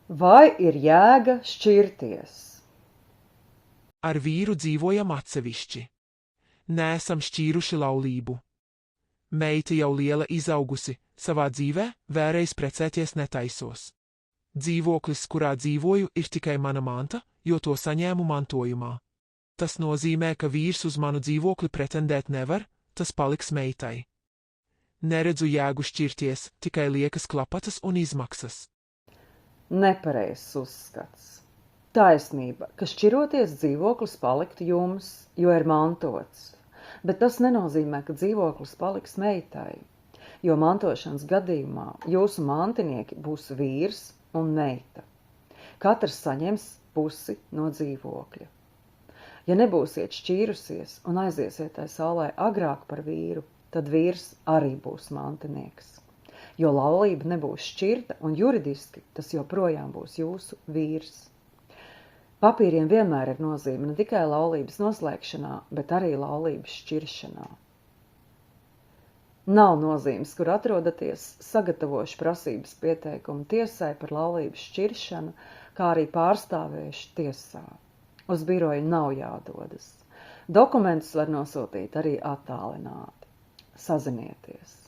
Vai ir jēga šķirties? Ar vīru dzīvojam atsevišķi. Neesam šķīruši laulību. Meita jau liela izaugusi, savā dzīvē vēlreiz precēties netaisos. Dzīvoklis, kurā dzīvoju, ir tikai mana manta, jo to saņēmu mantojumā. Tas nozīmē, ka vīrs uz manu dzīvokli pretendēt nevar, tas paliks meitai. Neredzu jēgu šķirties, tikai liekas klapatas un izmaksas. Nepareizs uzskats. Taisnība, ka šķiroties dzīvoklis paliktu jums, jo ir mantots, bet tas nenozīmē, ka dzīvoklis paliks meitai, jo mantošanas gadījumā jūsu mantinieki būs vīrs un meita. Katrs saņems pusi no dzīvokļa. Ja nebūsiet šķīrusies un aiziesiet tai saulē agrāk par vīru, tad vīrs arī būs mantinieks. Jo laulība nebūs šķirta un juridiski tas joprojām būs jūsu vīrs. Papīriem vienmēr ir nozīme ne tikai laulības noslēgšanā, bet arī laulības šķiršanā. Nav nozīmes, kur atrodaties, sagatavošu prasības pieteikumu tiesai par laulības šķiršanu, kā arī pārstāvēšu tiesā. Uz biroju nav jādodas. Dokumentus var nosūtīt arī attālināti. Sazinieties!